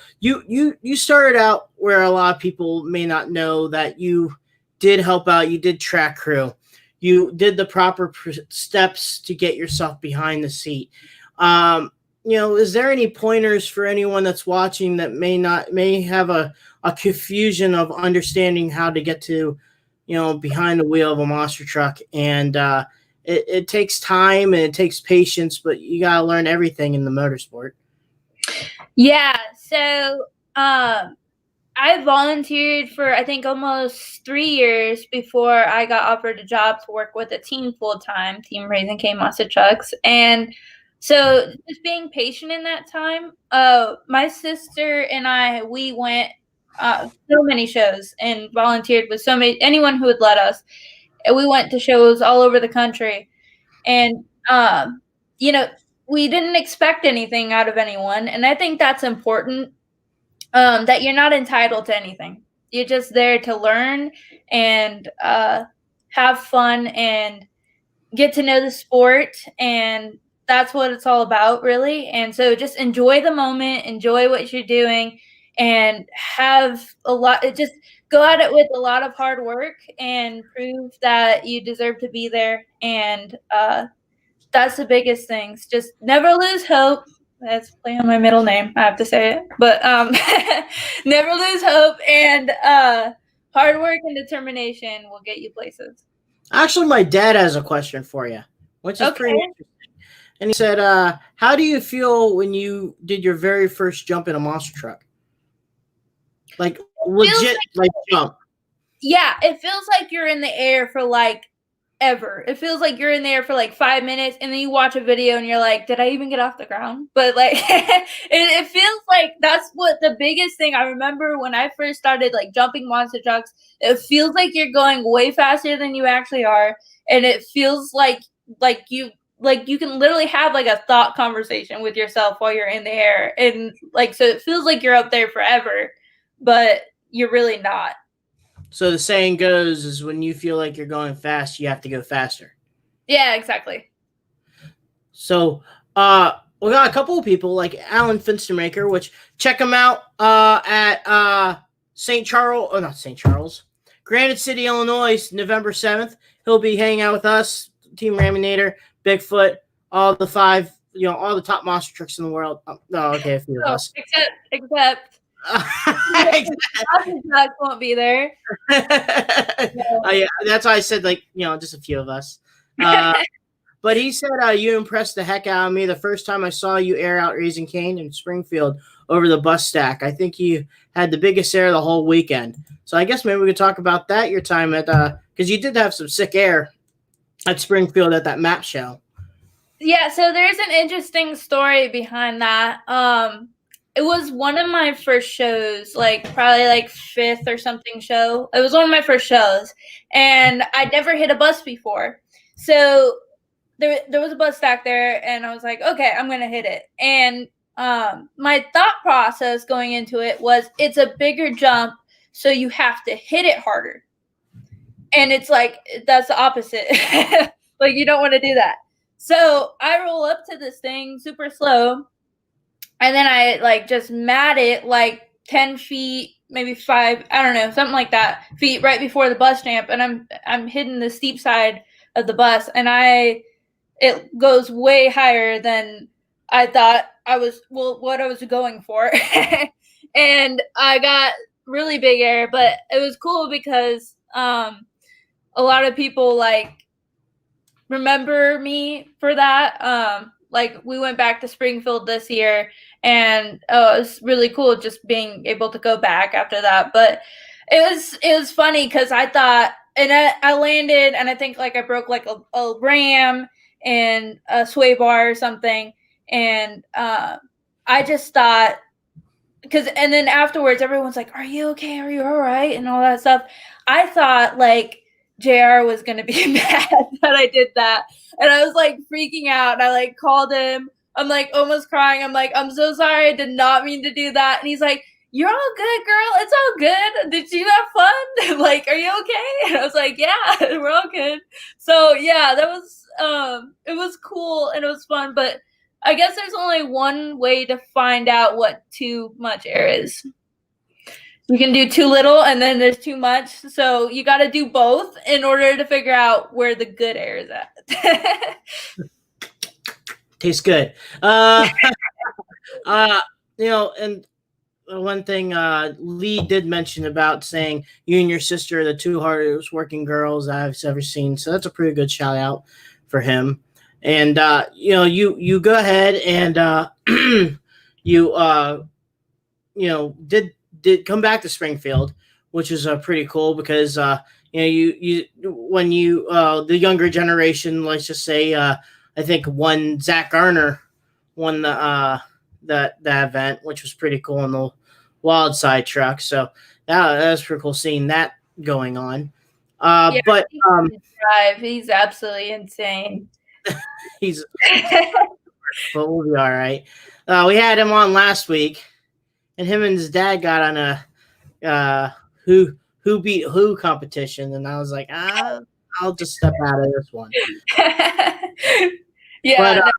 started out where a lot of people may not know that you did help out. You did track crew. You did the proper steps to get yourself behind the seat. Is there any pointers for anyone that's watching that may have a confusion of understanding how to get to behind the wheel of a monster truck, and it takes time and it takes patience, but you got to learn everything in the motorsport. Yeah. So, I volunteered for, I think, almost 3 years before I got offered a job to work with a team full-time, Team Raising Cane Monster Trucks. And so just being patient in that time, my sister and I, we went so many shows and volunteered with anyone who would let us. And we went to shows all over the country. And, we didn't expect anything out of anyone. And I think that's important. That you're not entitled to anything. You're just there to learn and have fun and get to know the sport, and that's what it's all about, really. And so just enjoy the moment, enjoy what you're doing, and have just go at it with a lot of hard work and prove that you deserve to be there. And that's the biggest things. Just never lose hope. That's play on my middle name. I have to say it, but never lose hope, and hard work and determination will get you places. Actually, my dad has a question for you, which is pretty interesting. And he said, "How do you feel when you did your very first jump in a monster truck? Like legit, like jump." Yeah, it feels like you're in the air for like ever. It feels like you're in there for like 5 minutes, and then you watch a video and you're like, did I even get off the ground? But like it feels like that's what the biggest thing I remember when I first started like jumping monster trucks. It feels like you're going way faster than you actually are, and it feels like you can literally have like a thought conversation with yourself while you're in the air, and like so it feels like you're up there forever, but you're really not. So the saying goes is when you feel like you're going fast, you have to go faster. Yeah, exactly. So we got a couple of people like Alan Finstermaker, which check him out at Granite City, Illinois, November 7th. He'll be hanging out with us, Team Raminator, Bigfoot, all the 5, all the top monster trucks in the world. A few of us. Except won't be there. Yeah, that's why I said just a few of us. But he said you impressed the heck out of me the first time I saw you air out Raising Cane in Springfield over the bus stack. I think you had the biggest air the whole weekend. So I guess maybe we could talk about that. Your time at because you did have some sick air at Springfield at that map show. Yeah, so there's an interesting story behind that. It was one of my first shows, like probably like 5th or something show. It was one of my first shows, and I'd never hit a bus before. So there was a bus stack there, and I was like, okay, I'm going to hit it. And my thought process going into it was it's a bigger jump, so you have to hit it harder. And it's like, that's the opposite. Like, you don't want to do that. So I roll up to this thing super slow. And then I like just mat it like 10 feet, maybe 5, I don't know, something like that, feet right before the bus ramp. And I'm hitting the steep side of the bus, and it goes way higher than I thought what I was going for. And I got really big air, but it was cool because a lot of people like remember me for that. Like we went back to Springfield this year, and it was really cool just being able to go back after that. But it was funny because I thought, and I landed, and I think like I broke like a ram and a sway bar or something, and I just thought, and then afterwards everyone's like, "Are you okay? Are you all right?" and all that stuff. I thought like JR was gonna be mad that I did that. And I was like freaking out. And I like called him. I'm like almost crying. I'm like, I'm so sorry. I did not mean to do that. And he's like, you're all good, girl. It's all good. Did you have fun? Like, are you okay? And I was like, yeah, we're all good. So yeah, that was it was cool and it was fun. But I guess there's only one way to find out what too much air is. You can do too little, and then there's too much. So you got to do both in order to figure out where the good air is at. Tastes good. And one thing Lee did mention about saying you and your sister are the two hardest working girls I've ever seen. So that's a pretty good shout out for him. And you go ahead and you did come back to Springfield, which is pretty cool because you when you the younger generation, let's just say I think Zach Garner won that event, which was pretty cool in the wild side truck. So that was pretty cool seeing that going on. Yeah, But he can drive. He's absolutely insane. but we'll be all right. We had him on last week, and him and his dad got on a who beat who competition, and I was like, I'll just step out of this one. Yeah, But,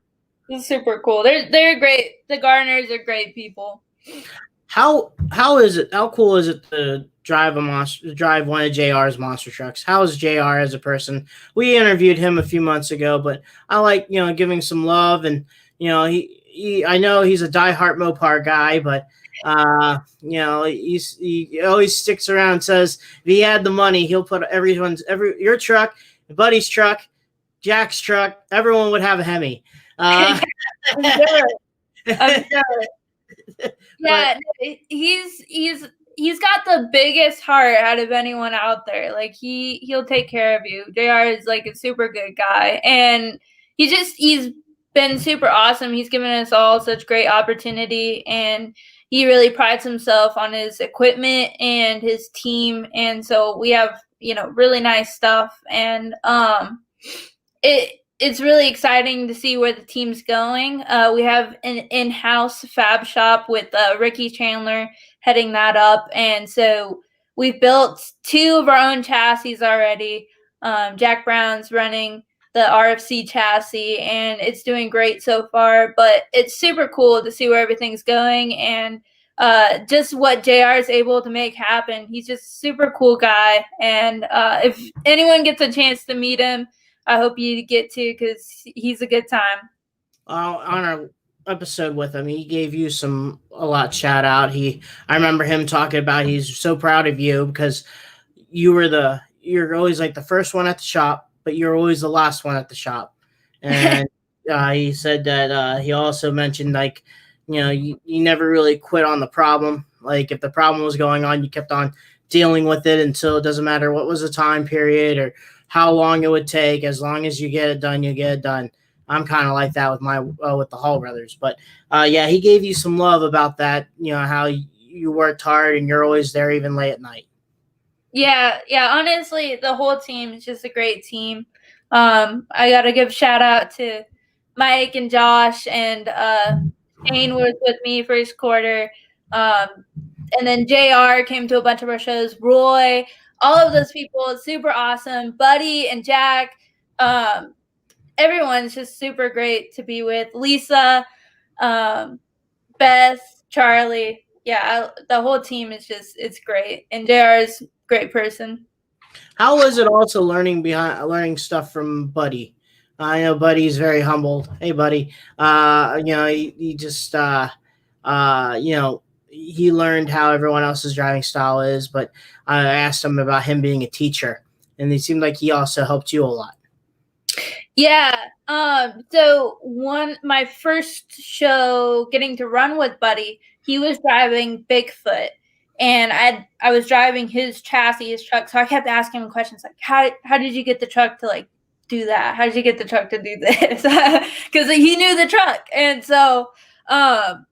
it's super cool. They're great. The Garners are great people. How is it? How cool is it to drive one of JR's monster trucks? How is JR as a person? We interviewed him a few months ago, but I like giving some love, and he I know he's a diehard Mopar guy, but he always sticks around and says if he had the money, he'll put your truck, Buddy's truck, Jack's truck, everyone would have a Hemi. I'm sure. Yeah, he's got the biggest heart out of anyone out there. Like he'll take care of you. JR is like a super good guy, and he's been super awesome. He's given us all such great opportunity, and he really prides himself on his equipment and his team. And so we have really nice stuff, and it's really exciting to see where the team's going. We have an in-house fab shop with Ricky Chandler heading that up. And so we've built 2 of our own chassis already. Jack Brown's running the RFC chassis, and it's doing great so far. But it's super cool to see where everything's going and just what JR is able to make happen. He's just a super cool guy. And if anyone gets a chance to meet him, I hope you get to, because he's a good time. On our episode with him, he gave you a lot shout out. I remember him talking about he's so proud of you because you're always like the first one at the shop, but you're always the last one at the shop. And he said that he also mentioned like you never really quit on the problem. Like if the problem was going on, you kept on dealing with it until it doesn't matter what was the time period or how long it would take. As long as you get it done, you get it done. I'm kind of like that with the Hall brothers. But he gave you some love about that. How you worked hard and you're always there even late at night. Yeah. Honestly, the whole team is just a great team. I got to give shout out to Mike and Josh, and Shane was with me first quarter. And then JR came to a bunch of our shows. Roy, all of those people, super awesome. Buddy and Jack, everyone's just super great to be with. Lisa, Beth, Charlie. Yeah, the whole team is it's great. And JR is a great person. How was it also learning stuff from Buddy? I know Buddy's very humbled. Hey, Buddy. He just he learned how everyone else's driving style is, but I asked him about him being a teacher, and it seemed like he also helped you a lot. Yeah. So my first show getting to run with Buddy, he was driving Bigfoot, and I was driving his chassis, his truck. So I kept asking him questions like, how did you get the truck to like do that? How did you get the truck to do this? Because he knew the truck. And so, and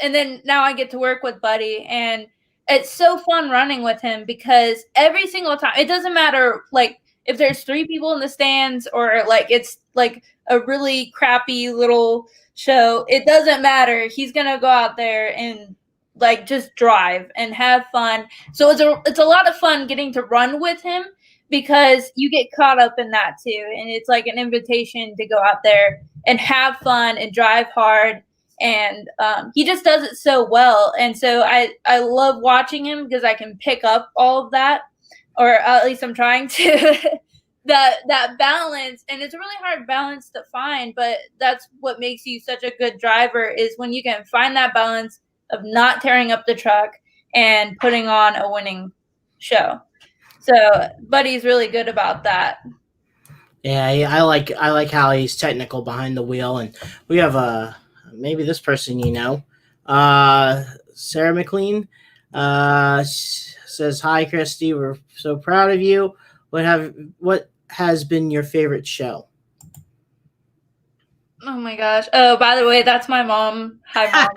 then now I get to work with Buddy, and it's so fun running with him because every single time, it doesn't matter like if there's 3 people in the stands or like it's like a really crappy little show, it doesn't matter. He's gonna go out there and like just drive and have fun. So it's a lot of fun getting to run with him because you get caught up in that too, and it's like an invitation to go out there and have fun and drive hard. And he just does it so well. And so I love watching him because I can pick up all of that, or at least I'm trying to, that balance. And it's a really hard balance to find, but that's what makes you such a good driver is when you can find that balance of not tearing up the truck and putting on a winning show. So Buddy's really good about that. Yeah, I like how he's technical behind the wheel, and we have maybe this person Sarah McLean says, "Hi, Christy, we're so proud of you. What has been your favorite show?" Oh my gosh! Oh, by the way, that's my mom. Hi, Mom.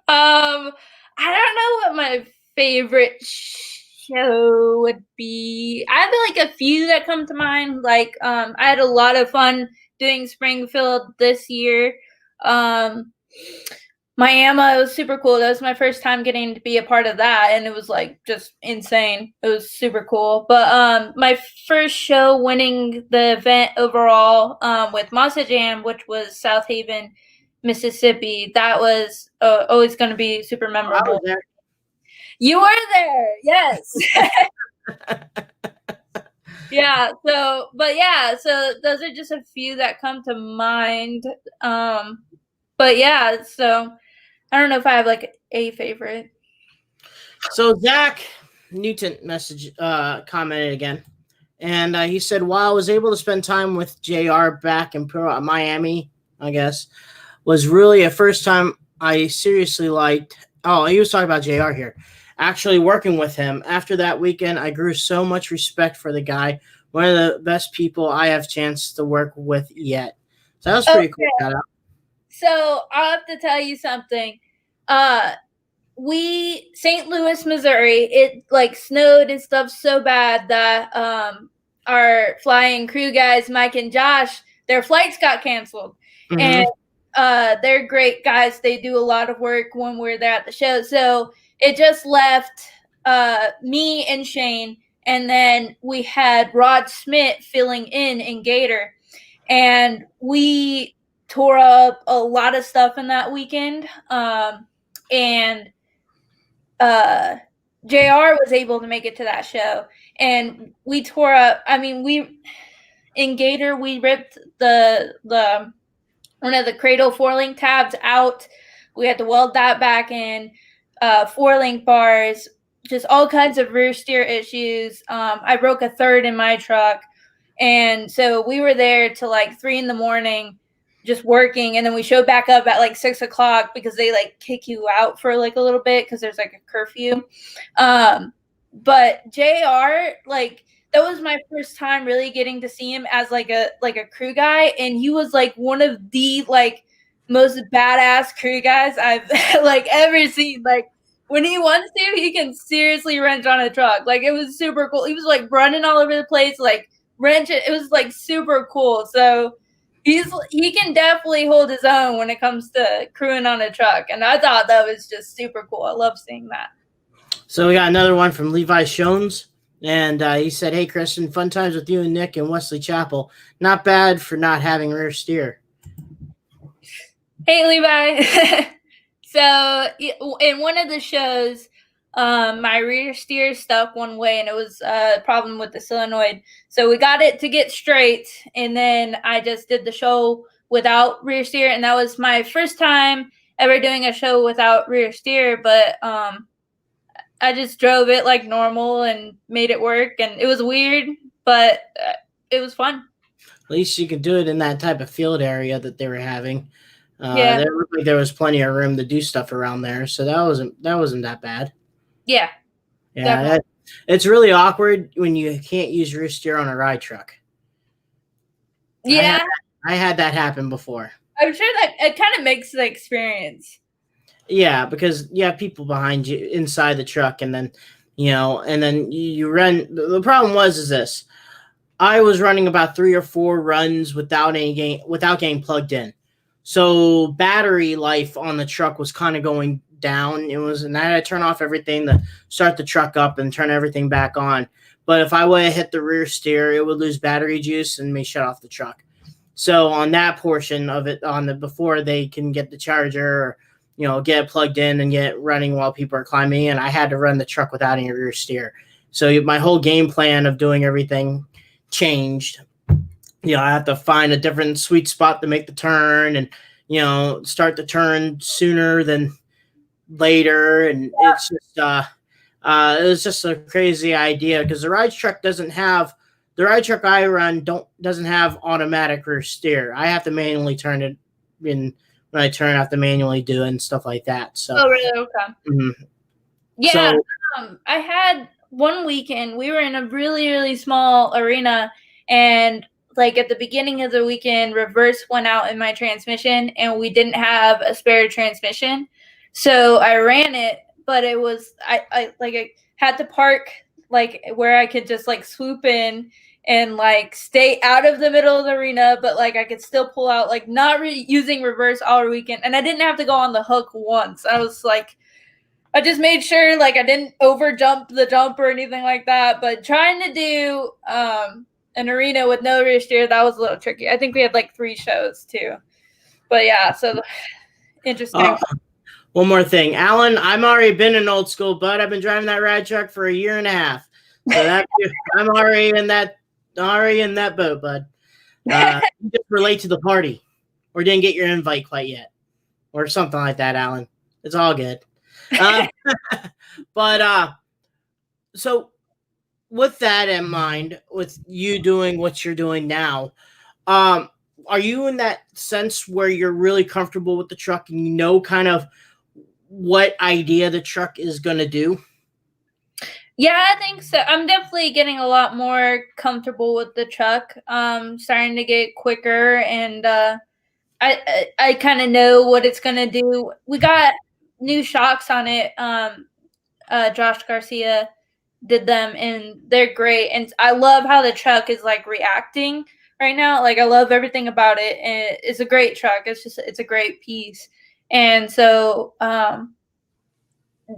I don't know what my favorite show would be. I have like a few that come to mind. Like, I had a lot of fun doing Springfield this year. Miami, it was super cool. That was my first time getting to be a part of that, and it was like just insane. It was super cool. But my first show winning the event overall with Masa Jam, which was South Haven, Mississippi, that was always going to be super memorable. You were there, yes. Yeah. So those are just a few that come to mind. But yeah, so I don't know if I have like a favorite. So Zach Newton commented again, and he said, "While I was able to spend time with JR back in Miami, I guess, was really a first time I seriously liked." Oh, he was talking about JR here. Actually working with him. After that weekend, I grew so much respect for the guy. One of the best people I have chance to work with yet. So that was pretty cool. Shout out. So I'll have to tell you something. St. Louis, Missouri, it like snowed and stuff so bad that our flying crew guys, Mike and Josh, their flights got canceled. Mm-hmm. And they're great guys. They do a lot of work when we're there at the show. So it just left me and Shane, and then we had Rod Smith filling in Gator, and we tore up a lot of stuff in that weekend. And JR was able to make it to that show, and we tore up. I mean, in Gator, we ripped the one of the cradle 4-link tabs out. We had to weld that back in. 4-link bars, just all kinds of rear steer issues. I broke a third in my truck, and so we were there till like 3 a.m. just working, and then we showed back up at like 6 o'clock because they like kick you out for like a little bit because there's like a curfew. But JR, like, that was my first time really getting to see him as like a crew guy, and he was like one of the like most badass crew guys I've like ever seen. Like, when he wants to, he can seriously wrench on a truck. Like, it was super cool. He was like running all over the place, like wrench it. It was like super cool. So he can definitely hold his own when it comes to crewing on a truck, and I thought that was just super cool. I love seeing that. So we got another one from Levi Shones, and he said, "Hey, Kristen, fun times with you and Nick and Wesley Chapel. Not bad for not having rear steer." Hey, Levi. So in one of the shows, my rear steer stuck one way, and it was a problem with the solenoid. So we got it to get straight, and then I just did the show without rear steer, and that was my first time ever doing a show without rear steer. But I just drove it like normal and made it work, and it was weird, but it was fun. At least you could do it in that type of field area that they were having. Yeah, there looked like there was plenty of room to do stuff around there, so that wasn't that bad. Yeah. It's really awkward when you can't use rear steer on a ride truck. Yeah, I had that happen before. I'm sure that it kind of makes the experience. Yeah, because you have people behind you inside the truck, and then you run. The problem is this: I was running about 3 or 4 runs without getting plugged in. So battery life on the truck was kind of going down. And I had to turn off everything to start the truck up and turn everything back on. But if I would have hit the rear steer, it would lose battery juice and may shut off the truck. So on that portion of it, before they can get the charger or, get it plugged in and get it running while people are climbing in, I had to run the truck without any rear steer. So my whole game plan of doing everything changed. I have to find a different sweet spot to make the turn, and start to turn sooner than later, and it's just it was just a crazy idea because the ride truck I run doesn't have automatic rear steer. I have to manually turn it in. When I turn, I have to manually do it and stuff like that. So. Oh, really? Okay. Mm-hmm. Yeah. So, I had one weekend. We were in a really, really small arena, and like at the beginning of the weekend, reverse went out in my transmission, and we didn't have a spare transmission. So I ran it, but it was I had to park like where I could just like swoop in and like stay out of the middle of the arena, but like I could still pull out, like not using reverse all weekend, and I didn't have to go on the hook once. I was like, I just made sure like I didn't over jump the jump or anything like that. But trying to do an arena with no rear steer, that was a little tricky. I think we had like 3 shows too. But yeah, so interesting. One more thing, Alan, I'm already been an old school bud. I've been driving that ride truck for a year and a half. So I'm already in that boat, bud. You just relate to the party, or didn't get your invite quite yet, or something like that, Alan. It's all good. But so with that in mind, with you doing what you're doing now, are you in that sense where you're really comfortable with the truck and you know kind of what idea the truck is going to do? Yeah, I think so. I'm definitely getting a lot more comfortable with the truck. Starting to get quicker, and I kind of know what it's going to do. We got new shocks on it. Josh Garcia did them, and they're great. And I love how the truck is like reacting right now. Like I love everything about it, and it's a great truck. It's a great piece. And so,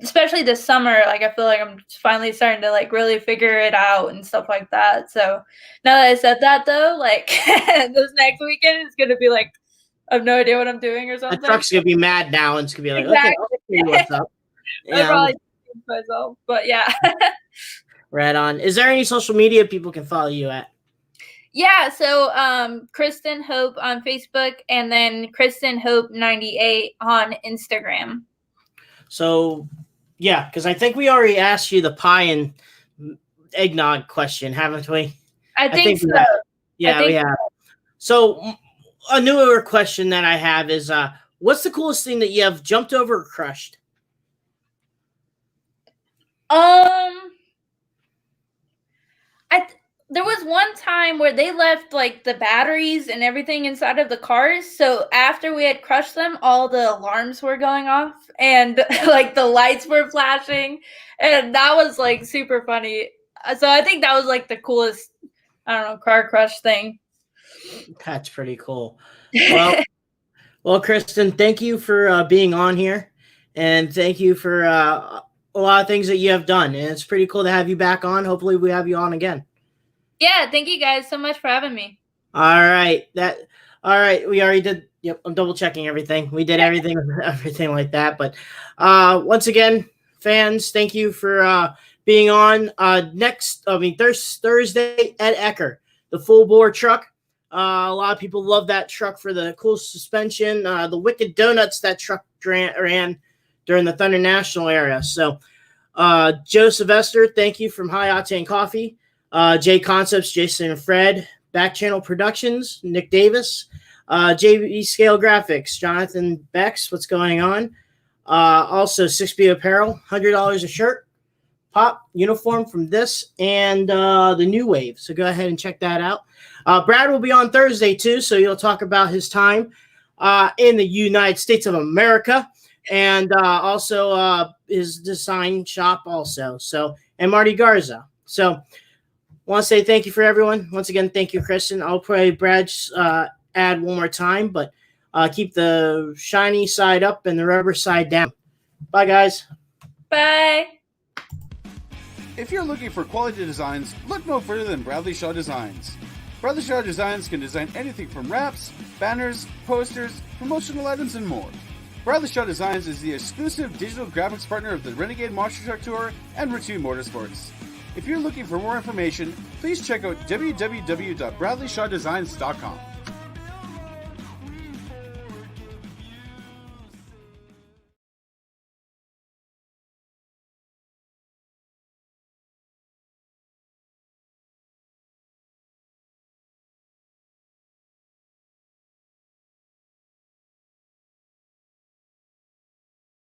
especially this summer, like I feel like I'm finally starting to like really figure it out and stuff like that. So now that I said that, though, like this next weekend is gonna be like I have no idea what I'm doing or something. The truck's gonna be mad now, and it's gonna be like, exactly. Okay, what's up? I'll probably myself, but yeah. Right on. Is there any social media people can follow you at? Yeah, so Kristen Hope on Facebook, and then Kristen Hope 98 on Instagram. So, yeah, because I think we already asked you the pie and eggnog question, haven't we? I think so. Yeah, we have. So, a newer question that I have is, what's the coolest thing that you have jumped over or crushed? There was one time where they left like the batteries and everything inside of the cars. So after we had crushed them, all the alarms were going off and like the lights were flashing, and that was like super funny. So I think that was like the coolest, I don't know, car crush thing. That's pretty cool. Well, Kristen, thank you for being on here, and thank you for a lot of things that you have done. And it's pretty cool to have you back on. Hopefully we have you on again. Yeah, thank you guys so much for having me. All right. We already did. Yep, I'm double checking everything. We did everything like that. But once again, fans, thank you for being on. Thursday, Ed Ecker, the full bore truck. A lot of people love that truck for the cool suspension, the wicked donuts that truck ran during the Thunder National era. So, Joe Sylvester, thank you from High Octane Coffee. J Concepts, Jason and Fred, Back Channel Productions, Nick Davis, JB Scale Graphics, Jonathan Bex, what's going on? Also, 6B Apparel, $100 a shirt, pop uniform from this, and the New Wave. So go ahead and check that out. Brad will be on Thursday too, so he'll talk about his time in the United States of America, and also his design shop also. So, and Marty Garza. So, want to say thank you for everyone. Once again, thank you, Kristen. I'll play Brad's ad one more time, but keep the shiny side up and the rubber side down. Bye, guys. Bye. If you're looking for quality designs, look no further than Bradley Shaw Designs. Bradley Shaw Designs can design anything from wraps, banners, posters, promotional items, and more. Bradley Shaw Designs is the exclusive digital graphics partner of the Renegade Monster Truck Tour and Route 2 Motorsports. If you're looking for more information, please check out www.bradleyshawdesigns.com.